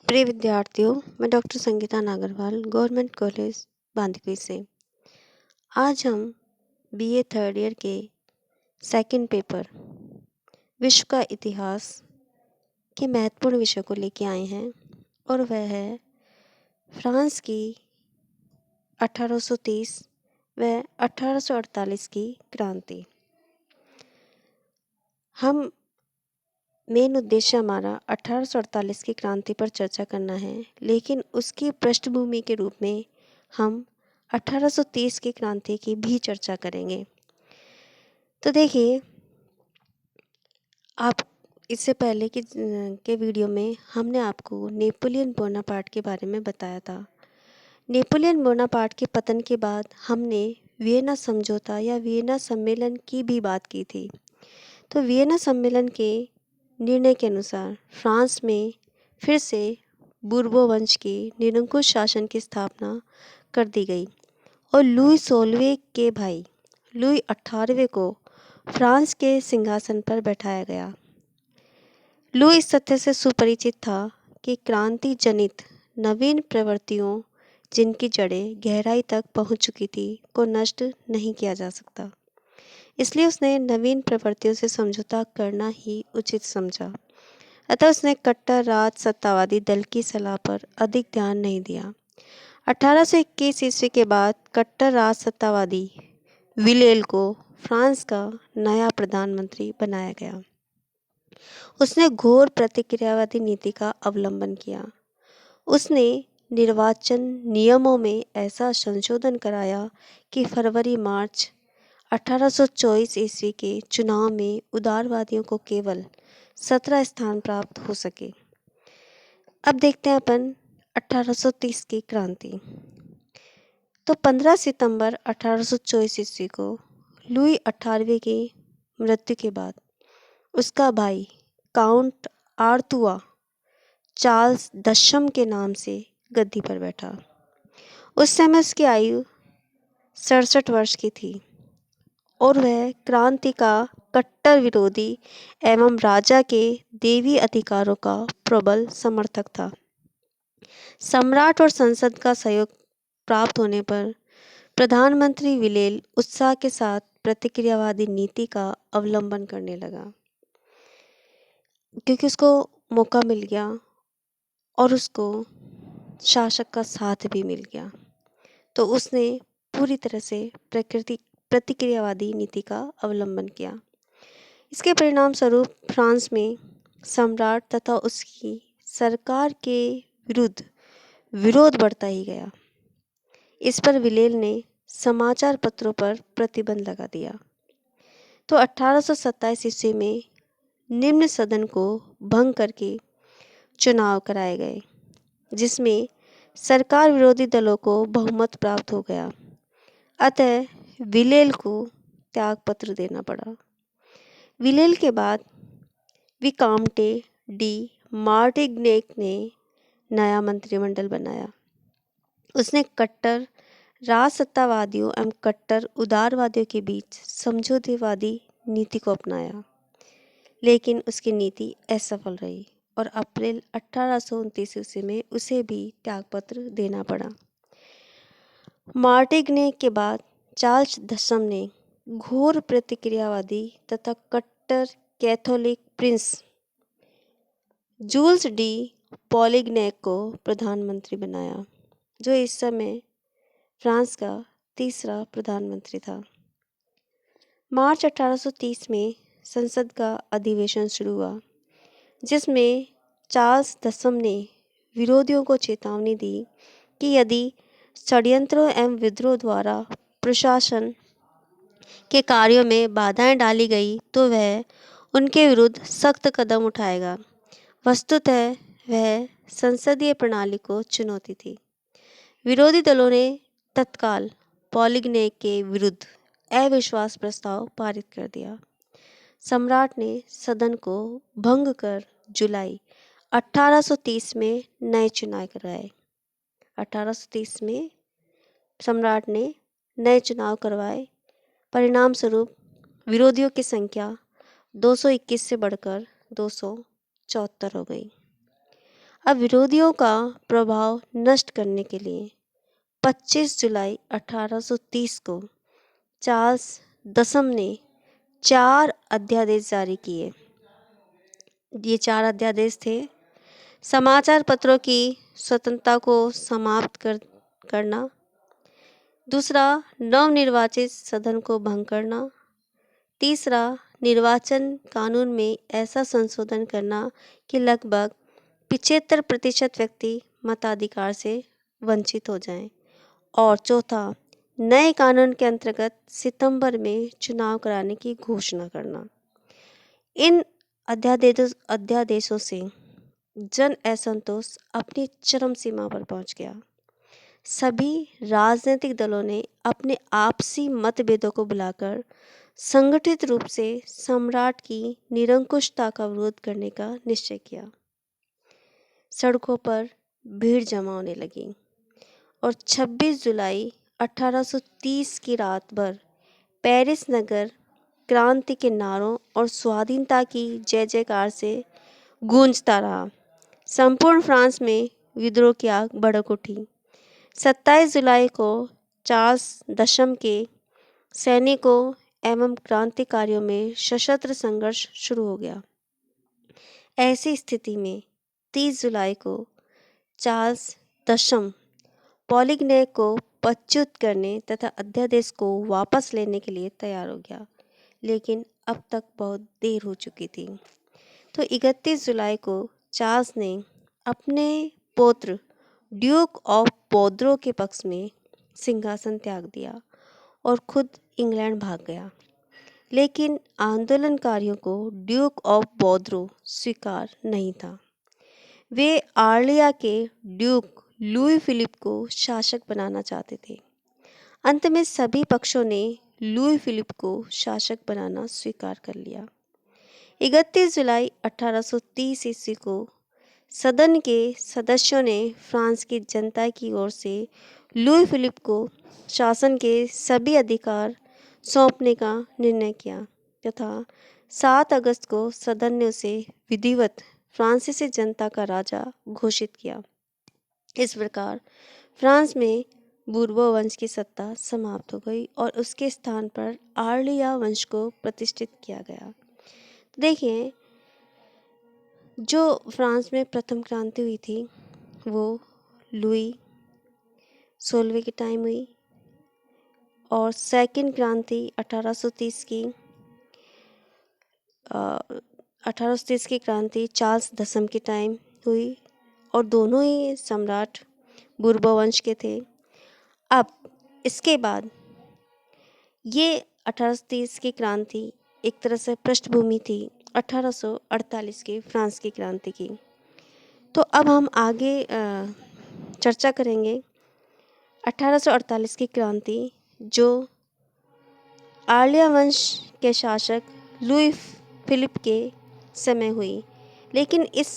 प्रिय विद्यार्थियों, मैं doctor Sangeeta Nagarwal, government college Bandikui से। आज हम बीए थर्ड ईयर के सेकंड पेपर विश्व का इतिहास के महत्वपूर्ण विषय को लेके आए हैं और वह है फ्रांस की 1830 व 1848 की क्रांति। हम मेन उद्देश्य हमारा 1848 की क्रांति पर चर्चा करना है, लेकिन उसकी पृष्ठभूमि के रूप में हम 1830 की क्रांति की भी चर्चा करेंगे। तो देखिए, आप इससे पहले के वीडियो में हमने आपको नेपोलियन बोनापार्ट के बारे में बताया था। नेपोलियन बोनापार्ट के पतन के बाद हमने वियना समझौता या वियना सम्मेलन की भी बात की थी। तो वियना सम्मेलन के निर्णय के अनुसार फ्रांस में फिर से बूर्बो वंश के निरंकुश शासन की स्थापना कर दी गई और लुई 16वें के भाई लुई 18वें को फ्रांस के सिंहासन पर बैठाया गया। लुई इस तथ्य से सुपरिचित था कि क्रांति जनित नवीन प्रवृत्तियों, जिनकी जड़ें गहराई तक पहुंच चुकी थी, को नष्ट नहीं किया जा सकता। इसलिए उसने नवीन प्रवृत्तियों से समझौता करना ही उचित समझा। अतः उसने कट्टर राज सत्तावादी दल की सलाह पर अधिक ध्यान नहीं दिया। 1821 ईस्वी के बाद कट्टर राज सत्तावादी विलेल को फ्रांस का नया प्रधानमंत्री बनाया गया। उसने घोर प्रतिक्रियावादी नीति का अवलंबन किया। उसने निर्वाचन नियमों में ऐसा संशोधन कराया कि फरवरी-मार्च 1824 ईस्वी के चुनाव में उदारवादियों को केवल 17 स्थान प्राप्त हो सके। अब देखते हैं अपन 1830 की क्रांति। तो 15 सितंबर 1824 ईस्वी को लुई 18वें की मृत्यु के बाद उसका भाई काउंट आर्थुआ चार्ल्स दशम के नाम से गद्दी पर बैठा। उस समय उसकी आयु 67 वर्ष की थी और वह क्रांति का कट्टर विरोधी एवं राजा के देवी अधिकारों का प्रबल समर्थक था। सम्राट और संसद का सहयोग प्राप्त होने पर प्रधानमंत्री विलेल उत्साह के साथ प्रतिक्रियावादी नीति का अवलंबन करने लगा, क्योंकि उसको मौका मिल गया और उसको शासक का साथ भी मिल गया। तो उसने पूरी तरह से प्रतिक्रियावादी नीति का अवलंबन किया। इसके परिणाम स्वरूप फ्रांस में सम्राट तथा उसकी सरकार के विरुद्ध विरोध बढ़ता ही गया। इस पर विलेल ने समाचार पत्रों पर प्रतिबंध लगा दिया। तो 1827 ईस्वी में निम्न सदन को भंग करके चुनाव कराए गए, जिसमें सरकार विरोधी दलों को बहुमत प्राप्त हो गया। अतः विलेल को त्यागपत्र देना पड़ा। विलेल के बाद विकामटे डी मार्टिग्नेक ने नया मंत्रिमंडल बनाया। उसने कट्टर राजसत्तावादियों एवं कट्टर उदारवादियों के बीच समझौतेवादी नीति को अपनाया, लेकिन उसकी नीति असफल रही और अप्रैल 1829 ईस्वी में उसे भी त्यागपत्र देना पड़ा। मार्टिग्नेक के बाद चार्ल्स दशम ने घोर प्रतिक्रियावादी तथा कट्टर कैथोलिक प्रिंस जूल्स डी पॉलिग्नैक को प्रधानमंत्री बनाया, जो इस समय फ्रांस का तीसरा प्रधानमंत्री था। मार्च 1830 में संसद का अधिवेशन शुरू हुआ, जिसमें चार्ल्स दशम ने विरोधियों को चेतावनी दी कि यदि षड्यंत्रों एवं विद्रोह द्वारा प्रशासन के कार्यों में बाधाएं डाली गई तो वह उनके विरुद्ध सख्त कदम उठाएगा। वस्तुतः वह संसदीय प्रणाली को चुनौती थी। विरोधी दलों ने तत्काल पॉलिग्नेक के विरुद्ध अविश्वास प्रस्ताव पारित कर दिया। सम्राट ने सदन को भंग कर जुलाई 1830 में नए चुनाव करवाए। 1830 में सम्राट ने नए चुनाव करवाए। परिणाम स्वरूप विरोधियों की संख्या 221 से बढ़कर 274 हो गई। अब विरोधियों का प्रभाव नष्ट करने के लिए 25 जुलाई 1830 को चार्ल्स दसम ने 4 अध्यादेश जारी किए। ये 4 अध्यादेश थे: समाचार पत्रों की स्वतंत्रता को समाप्त करना, दूसरा, नवनिर्वाचित सदन को भंग करना, तीसरा, निर्वाचन कानून में ऐसा संशोधन करना कि लगभग 75% व्यक्ति मताधिकार से वंचित हो जाएं, और चौथा, नए कानून के अंतर्गत सितंबर में चुनाव कराने की घोषणा करना। इन अध्यादेशों से जन असंतोष अपनी चरम सीमा पर पहुंच गया। सभी राजनीतिक दलों ने अपने आपसी मतभेदों को भुलाकर संगठित रूप से सम्राट की निरंकुशता का विरोध करने का निश्चय किया। सड़कों पर भीड़ जमा होने लगी और 26 जुलाई 1830 की रात भर पेरिस नगर क्रांति के नारों और स्वाधीनता की जय जयकार से गूंजता रहा। संपूर्ण फ्रांस में विद्रोह की आग भड़क उठी। 27 जुलाई को चार्ल्स दशम के सैनिकों एवं क्रांतिकारियों में सशस्त्र संघर्ष शुरू हो गया। ऐसी स्थिति में 30 जुलाई को चार्ल्स दशम पॉलिग्ने को पदच्युत करने तथा अध्यादेश को वापस लेने के लिए तैयार हो गया, लेकिन अब तक बहुत देर हो चुकी थी। तो 31 जुलाई को चार्ल्स ने अपने पौत्र ड्यूक ऑफ बोर्दो के पक्ष में सिंहासन त्याग दिया और खुद इंग्लैंड भाग गया। लेकिन आंदोलनकारियों को ड्यूक ऑफ बोर्दो स्वीकार नहीं था। वे आर्लिया के ड्यूक लुई फिलिप को शासक बनाना चाहते थे। अंत में सभी पक्षों ने लुई फिलिप को शासक बनाना स्वीकार कर लिया। 31 जुलाई 1830 ईस्वी को सदन के सदस्यों ने फ्रांस की जनता की ओर से लुई फिलिप को शासन के सभी अधिकार सौंपने का निर्णय किया तथा 7 अगस्त को सदन ने उसे विधिवत फ्रांसीसी जनता का राजा घोषित किया। इस प्रकार फ्रांस में बूर्बो वंश की सत्ता समाप्त हो गई और उसके स्थान पर आर्लिया वंश को प्रतिष्ठित किया गया। देखिए, जो फ्रांस में प्रथम क्रांति हुई थी वो लुई 16वें के टाइम हुई और सेकंड क्रांति 1830 की 1830 की क्रांति चार्ल्स दसम के टाइम हुई और दोनों ही सम्राट बूर्बो वंश के थे। अब इसके बाद ये 1830 की क्रांति एक तरह से पृष्ठभूमि थी 1848 की फ्रांस की क्रांति की। तो अब हम आगे चर्चा करेंगे 1848 की क्रांति जो आर्लिया वंश के शासक लुई फिलिप के समय हुई। लेकिन इस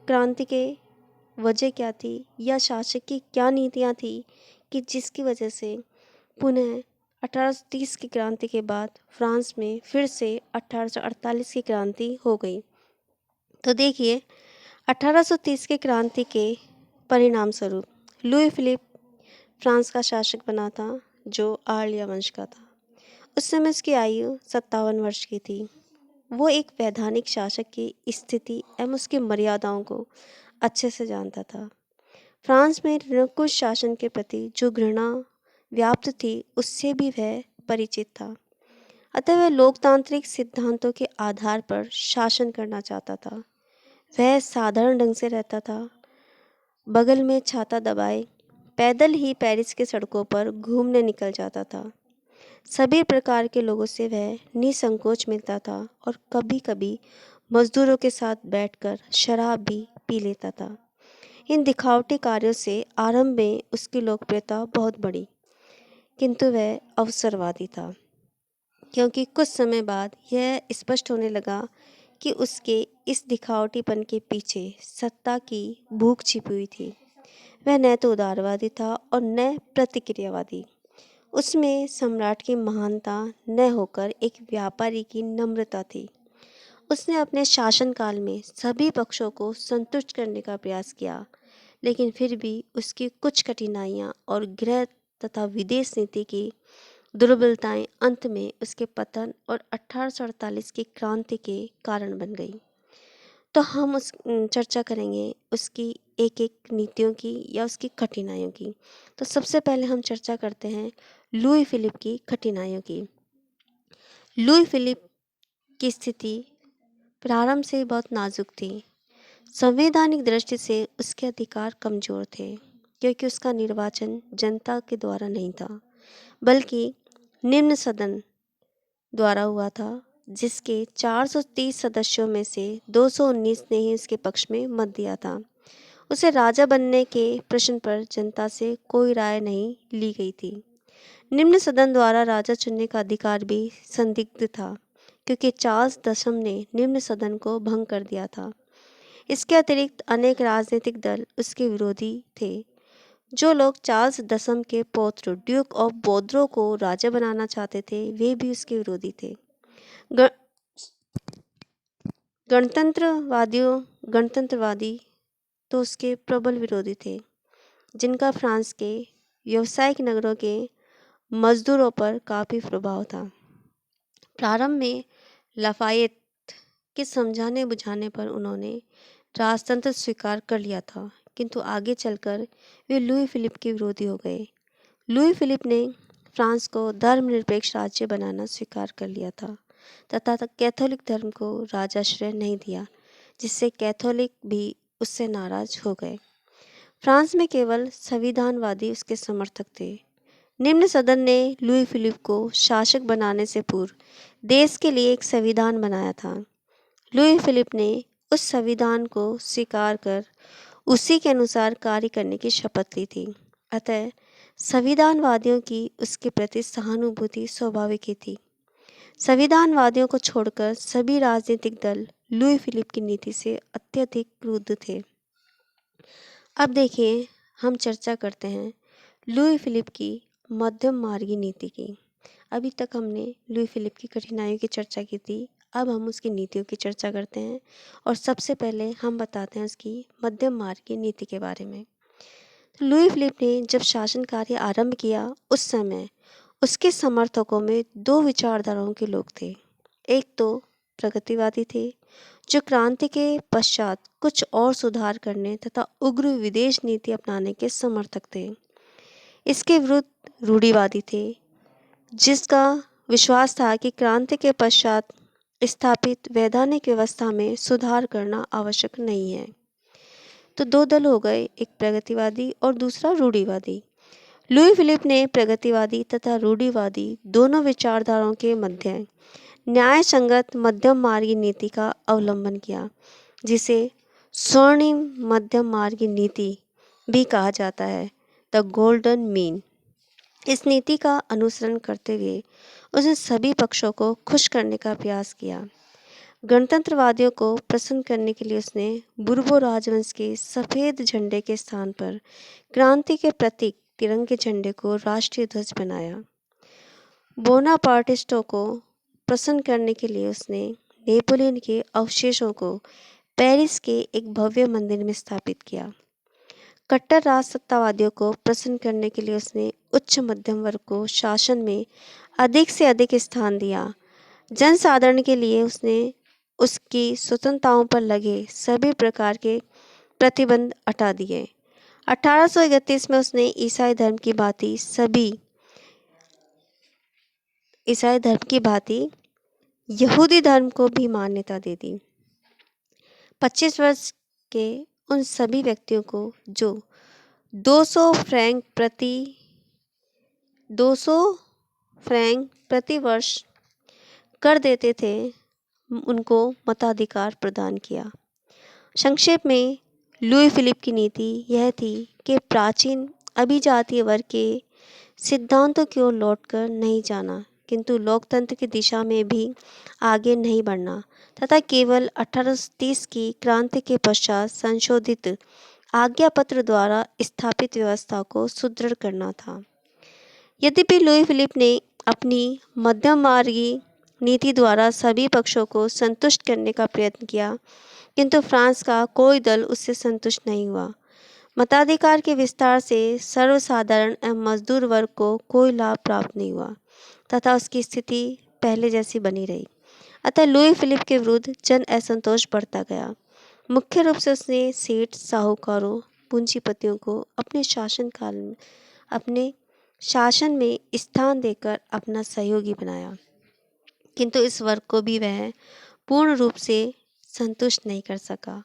क्रांति के वजह क्या थी या शासक की क्या नीतियाँ थी कि जिसकी वजह से पुनः 1830 की क्रांति के बाद फ्रांस में फिर से 1848 की क्रांति हो गई। तो देखिए, 1830 की क्रांति के परिणाम स्वरूप लुई फिलिप फ्रांस का शासक बना था जो आर्लिया वंश का था। उस समय उसकी आयु 57 वर्ष की थी। वो एक वैधानिक शासक की स्थिति एवं उसकी मर्यादाओं को अच्छे से जानता था। फ्रांस में निरंकुश शासन के प्रति जो घृणा व्याप्त थी उससे भी वह परिचित था। अतः वह लोकतांत्रिक सिद्धांतों के आधार पर शासन करना चाहता था। वह साधारण ढंग से रहता था, बगल में छाता दबाए पैदल ही पेरिस के सड़कों पर घूमने निकल जाता था। सभी प्रकार के लोगों से वह निसंकोच मिलता था और कभी कभी मजदूरों के साथ बैठकर शराब भी पी लेता था। इन दिखावटी कार्यों से आरंभ में उसकी लोकप्रियता बहुत बढ़ी, किंतु वह अवसरवादी था, क्योंकि कुछ समय बाद यह स्पष्ट होने लगा कि उसके इस दिखावटीपन के पीछे सत्ता की भूख छिपी हुई थी। वह न तो उदारवादी था और न प्रतिक्रियावादी। उसमें सम्राट की महानता न होकर एक व्यापारी की नम्रता थी। उसने अपने शासनकाल में सभी पक्षों को संतुष्ट करने का प्रयास किया, लेकिन फिर भी उसकी कुछ कठिनाइयाँ और गृह तथा विदेश नीति की दुर्बलताएं अंत में उसके पतन और 1848 की क्रांति के कारण बन गई। तो हम चर्चा करेंगे उसकी एक एक नीतियों की या उसकी कठिनाइयों की। तो सबसे पहले हम चर्चा करते हैं लुई फिलिप की कठिनाइयों की। लुई फिलिप की स्थिति प्रारंभ से बहुत नाजुक थी। संवैधानिक दृष्टि से उसके अधिकार कमजोर थे, क्योंकि उसका निर्वाचन जनता के द्वारा नहीं था, बल्कि निम्न सदन द्वारा हुआ था, जिसके 430 सदस्यों में से 219 ने ही उसके पक्ष में मत दिया था। उसे राजा बनने के प्रश्न पर जनता से कोई राय नहीं ली गई थी। निम्न सदन द्वारा राजा चुनने का अधिकार भी संदिग्ध था, क्योंकि चार्ल्स दशम ने निम्न सदन को भंग कर दिया था। इसके अतिरिक्त अनेक राजनीतिक दल उसके विरोधी थे। जो लोग चार्ल्स दशम के पौत्र ड्यूक ऑफ बोर्दो को राजा बनाना चाहते थे, वे भी उसके विरोधी थे। गणतंत्रवादी तो उसके प्रबल विरोधी थे, जिनका फ्रांस के व्यावसायिक नगरों के मजदूरों पर काफ़ी प्रभाव था। प्रारंभ में लाफायेत के समझाने बुझाने पर उन्होंने राजतंत्र स्वीकार कर लिया था, किंतु आगे चलकर वे लुई फिलिप के विरोधी हो गए। लुई फिलिप ने फ्रांस को धर्मनिरपेक्ष राज्य बनाना स्वीकार कर लिया था तथा कैथोलिक धर्म को राजाश्रय नहीं दिया, जिससे कैथोलिक भी उससे नाराज हो गए। फ्रांस में केवल संविधानवादी उसके समर्थक थे। निम्न सदन ने लुई फिलिप को शासक बनाने से पूर्व देश के लिए एक संविधान बनाया था। लुई फिलिप ने उस संविधान को स्वीकार कर उसी के अनुसार कार्य करने की शपथ ली थी। अतः संविधानवादियों की उसके प्रति सहानुभूति स्वाभाविक ही थी। संविधानवादियों को छोड़कर सभी राजनीतिक दल लुई फिलिप की नीति से अत्यधिक क्रुद्ध थे। अब देखिए, हम चर्चा करते हैं लुई फिलिप की मध्यम मार्गी नीति की। अभी तक हमने लुई फिलिप की कठिनाइयों की चर्चा की थी, अब हम उसकी नीतियों की चर्चा करते हैं और सबसे पहले हम बताते हैं उसकी मध्यम मार्ग की नीति के बारे में। तो लुई फिलिप ने जब शासन कार्य आरंभ किया, उस समय उसके समर्थकों में दो विचारधाराओं के लोग थे। एक तो प्रगतिवादी थे, जो क्रांति के पश्चात कुछ और सुधार करने तथा उग्र विदेश नीति अपनाने के समर्थक थे। इसके विरुद्ध रूढ़िवादी थे, जिसका विश्वास था कि क्रांति के पश्चात स्थापित वैधानिक व्यवस्था में सुधार करना आवश्यक नहीं है। तो दो दल हो गए, एक प्रगतिवादी और दूसरा रूढ़िवादी। लुई फिलिप ने प्रगतिवादी तथा रूढ़िवादी दोनों विचारधाराओं के मध्य न्याय संगत मध्यम मार्गी नीति का अवलंबन किया, जिसे स्वर्णिम मध्यम मार्गी नीति भी कहा जाता है, द गोल्डन मीन। इस नीति का अनुसरण करते हुए उसने सभी पक्षों को खुश करने का प्रयास किया। गणतंत्रवादियों को प्रसन्न करने के लिए उसने बुर्बो राजवंश के सफ़ेद झंडे के स्थान पर क्रांति के प्रतीक तिरंगे झंडे को राष्ट्रीय ध्वज बनाया। बोनापार्टिस्टों को प्रसन्न करने के लिए उसने नेपोलियन के अवशेषों को पेरिस के एक भव्य मंदिर में स्थापित किया। कट्टर राजसत्तावादियों को प्रसन्न करने के लिए उसने उच्च मध्यम वर्ग को शासन में अधिक से अधिक स्थान दिया। जनसाधारण के लिए उसने उसकी स्वतंत्रताओं पर लगे सभी प्रकार के प्रतिबंध हटा दिए। 1831 में उसने ईसाई धर्म की भांति यहूदी धर्म को भी मान्यता दे दी। 25 वर्ष के उन सभी व्यक्तियों को जो 200 फ्रैंक प्रति वर्ष कर देते थे, उनको मताधिकार प्रदान किया। संक्षेप में लुई फिलिप की नीति यह थी कि प्राचीन अभिजातीय वर्ग के सिद्धांतों की ओर लौटकर नहीं जाना, किंतु लोकतंत्र की दिशा में भी आगे नहीं बढ़ना तथा केवल 1830 की क्रांति के पश्चात संशोधित आज्ञा पत्र द्वारा स्थापित व्यवस्था को सुदृढ़ करना था। यद्यपि लुई फिलिप ने अपनी मध्यम मार्गी नीति द्वारा सभी पक्षों को संतुष्ट करने का प्रयत्न किया, किंतु फ्रांस का कोई दल उससे संतुष्ट नहीं हुआ। मताधिकार के विस्तार से सर्वसाधारण एवं मजदूर वर्ग को कोई लाभ प्राप्त नहीं हुआ तथा उसकी स्थिति पहले जैसी बनी रही। अतः लुई फिलिप के विरुद्ध जन असंतोष बढ़ता गया। मुख्य रूप से उसने सेठ, साहूकारों, पूंजीपतियों को अपने शासन में स्थान देकर अपना सहयोगी बनाया, किंतु इस वर्ग को भी वह पूर्ण रूप से संतुष्ट नहीं कर सका।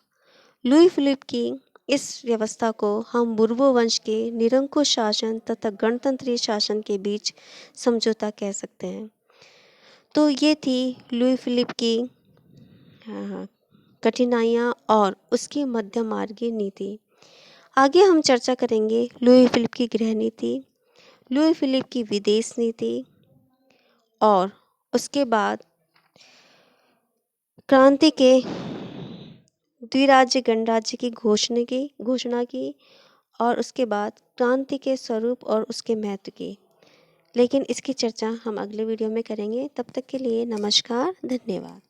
लुई फिलिप की इस व्यवस्था को हम बुर्बो वंश के निरंकुश शासन तथा गणतंत्रीय शासन के बीच समझौता कह सकते हैं। तो ये थी लुई फिलिप की कठिनाइयाँ और उसकी मध्यम मार्गी नीति। आगे हम चर्चा करेंगे लुई फिलिप की गृह नीति, लुई फिलिप की विदेश नीति और उसके बाद क्रांति के द्विराज्य गणराज्य की घोषणा की और उसके बाद क्रांति के स्वरूप और उसके महत्व की। लेकिन इसकी चर्चा हम अगले वीडियो में करेंगे। तब तक के लिए नमस्कार, धन्यवाद।